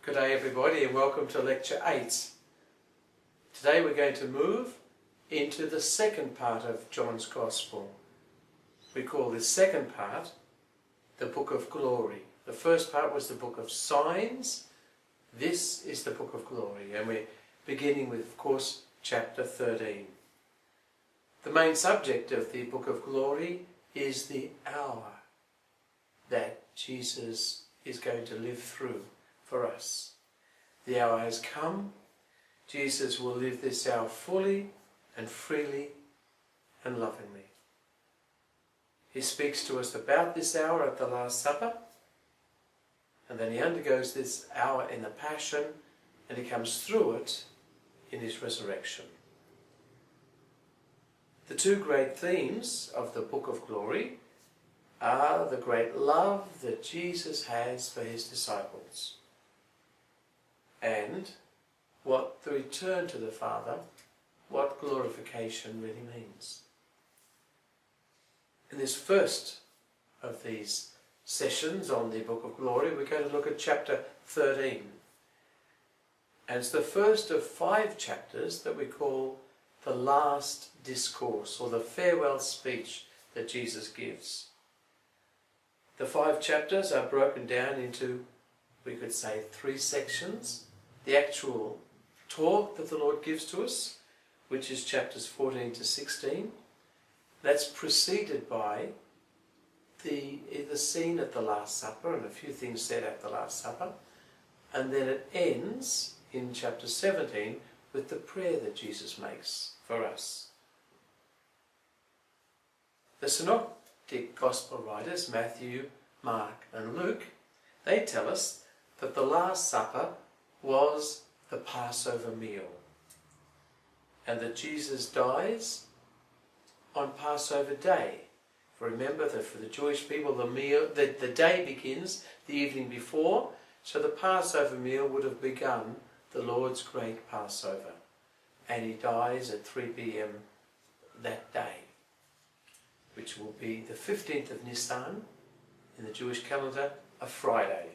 Good day everybody and welcome to Lecture 8. Today we're going to move into the second part of John's Gospel. We call this second part the Book of Glory. The first part was the Book of Signs. This is the Book of Glory, and we're beginning with, of course, chapter 13. The main subject of the Book of Glory is the hour that Jesus is going to live through for us. The hour has come. Jesus will live this hour fully and freely and lovingly. He speaks to us about this hour at the Last Supper, and then he undergoes this hour in the Passion, and he comes through it in his resurrection. The two great themes of the Book of Glory are the great love that Jesus has for his disciples and what the return to the Father, what glorification really means. In this first of these sessions on the Book of Glory, we're going to look at chapter 13. And it's the first of 5 chapters that we call the Last Discourse, or the farewell speech that Jesus gives. The 5 chapters are broken down into, we could say, 3 sections. The actual talk that the Lord gives to us, which is chapters 14 to 16. That's preceded by the scene at the Last Supper and a few things said at the Last Supper. And then it ends in chapter 17 with the prayer that Jesus makes for us. The synoptic gospel writers, Matthew, Mark and Luke, they tell us that the Last Supper was the Passover meal, and that Jesus dies on Passover Day. For remember that for the Jewish people the day begins the evening before, so the Passover meal would have begun the Lord's great Passover, and he dies at 3 p.m. that day, which will be the 15th of Nisan in the Jewish calendar, a Friday.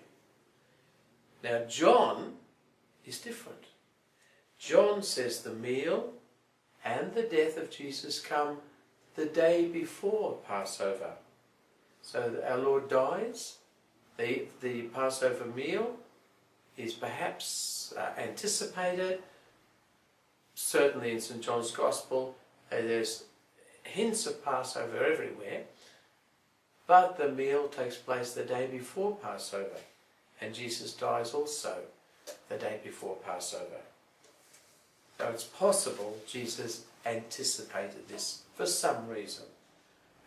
Now John is different. John says the meal and the death of Jesus come the day before Passover. So our Lord dies, the Passover meal is perhaps anticipated. Certainly in St. John's Gospel there's hints of Passover everywhere, but the meal takes place the day before Passover, and Jesus dies also the day before Passover. So it's possible Jesus anticipated this for some reason.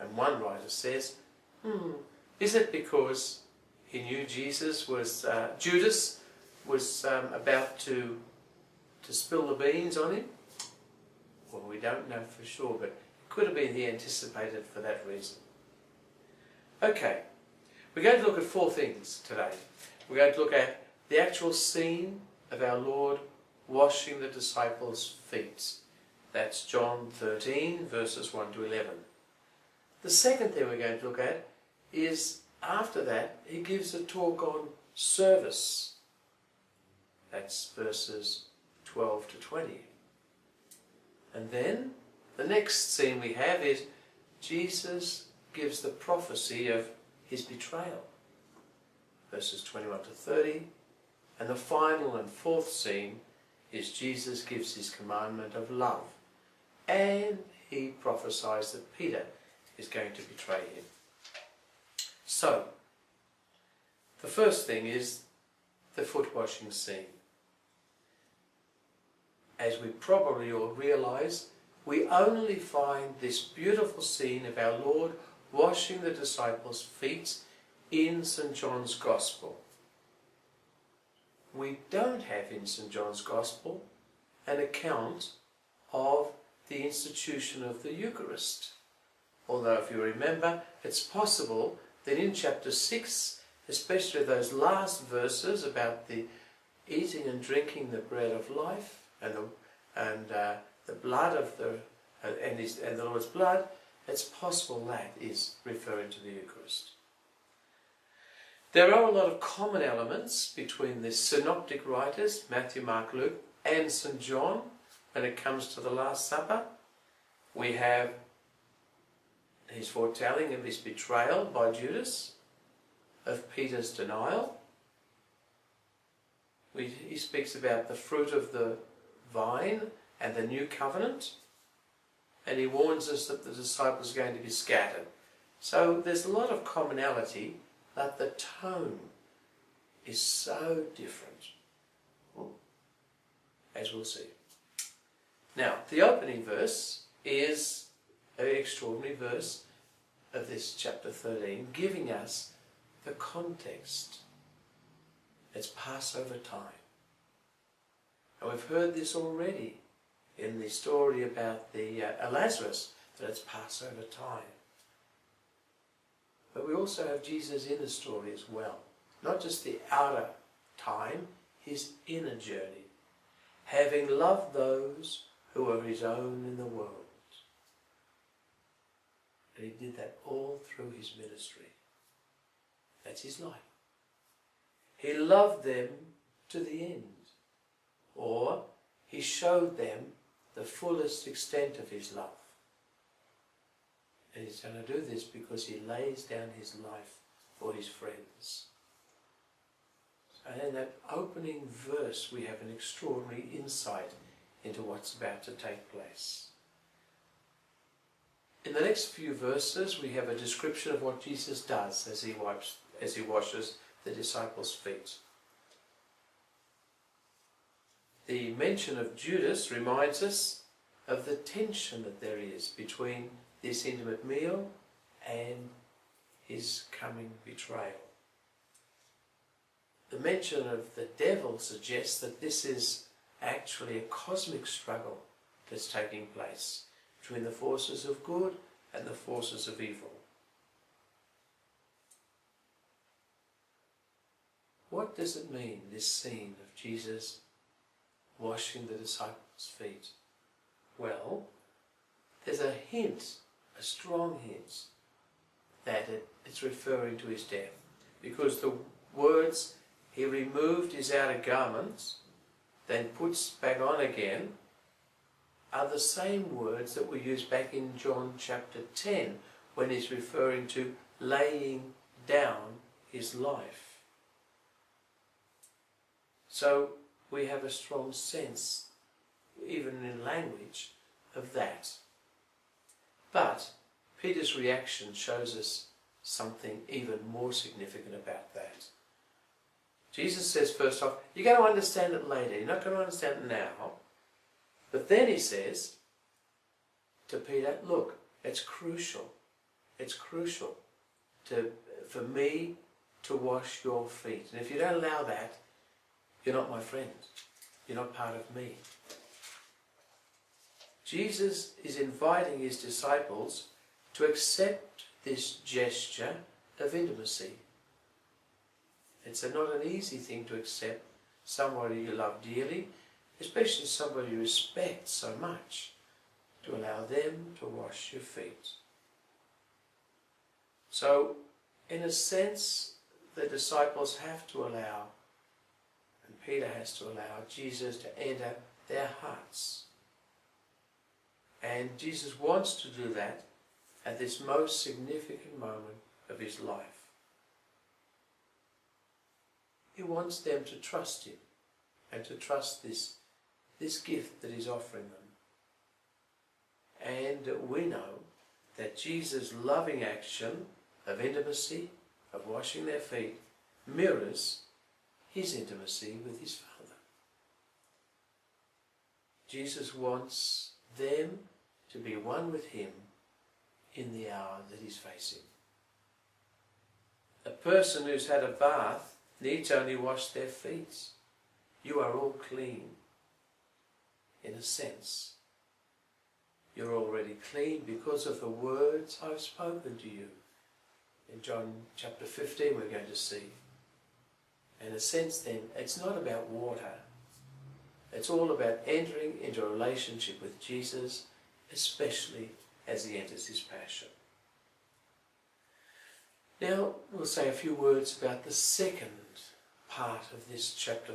And one writer says, is it because he knew Judas was about to spill the beans on him? Well, we don't know for sure, but it could have been he anticipated for that reason. Okay, we're going to look at 4 things today. We're going to look at the actual scene of our Lord washing the disciples' feet. That's John 13, verses 1 to 11. The second thing we're going to look at is, after that, he gives a talk on service. That's verses 12 to 20. And then the next scene we have is Jesus gives the prophecy of his betrayal. Verses 21 to 30. And the final and 4th scene is Jesus gives his commandment of love. And he prophesies that Peter is going to betray him. So, the first thing is the foot washing scene. As we probably all realise, we only find this beautiful scene of our Lord washing the disciples' feet in St. John's Gospel. We don't have in St. John's Gospel an account of the institution of the Eucharist. Although, if you remember, it's possible that in chapter 6, especially those last verses about the eating and drinking the bread of life and the blood of the Lord's blood, it's possible that is referring to the Eucharist. There are a lot of common elements between the synoptic writers, Matthew, Mark, Luke, and St. John when it comes to the Last Supper. We have his foretelling of his betrayal by Judas, of Peter's denial. He speaks about the fruit of the vine and the new covenant, and he warns us that the disciples are going to be scattered. So there's a lot of commonality, but the tone is so different, as we'll see. Now, the opening verse is an extraordinary verse of this chapter 13, giving us the context. It's Passover time. And we've heard this already in the story about the Lazarus, that it's Passover time. But we also have Jesus' inner story as well. Not just the outer time, his inner journey. Having loved those who were his own in the world. And he did that all through his ministry. That's his life. He loved them to the end. Or he showed them the fullest extent of his love. And he's going to do this because he lays down his life for his friends. And in that opening verse we have an extraordinary insight into what's about to take place. In the next few verses we have a description of what Jesus does as he washes the disciples' feet. The mention of Judas reminds us of the tension that there is between this intimate meal and his coming betrayal. The mention of the devil suggests that this is actually a cosmic struggle that's taking place between the forces of good and the forces of evil. What does it mean, this scene of Jesus washing the disciples' feet? Well, there's a hint, a strong hint, that it's referring to his death. Because the words, he removed his outer garments, then puts back on again, are the same words that were used back in John chapter 10, when he's referring to laying down his life. So we have a strong sense, even in language, of that. But Peter's reaction shows us something even more significant about that. Jesus says, first off, you're going to understand it later. You're not going to understand it now. But then he says to Peter, look, it's crucial. It's crucial for me to wash your feet. And if you don't allow that, you're not my friend. You're not part of me. Jesus is inviting his disciples to accept this gesture of intimacy. It's not an easy thing to accept somebody you love dearly, especially somebody you respect so much, to allow them to wash your feet. So, in a sense, the disciples have to allow, and Peter has to allow, Jesus to enter their hearts. And Jesus wants to do that at this most significant moment of his life. He wants them to trust him and to trust this gift that he's offering them. And we know that Jesus' loving action of intimacy, of washing their feet, mirrors his intimacy with his Father. Jesus wants them to be one with him in the hour that he's facing. A person who's had a bath needs only wash their feet. You are all clean. In a sense, you're already clean because of the words I've spoken to you. In John chapter 15 we're going to see. In a sense then, it's not about water. It's all about entering into a relationship with Jesus, especially as he enters his passion. Now we'll say a few words about the second part of this chapter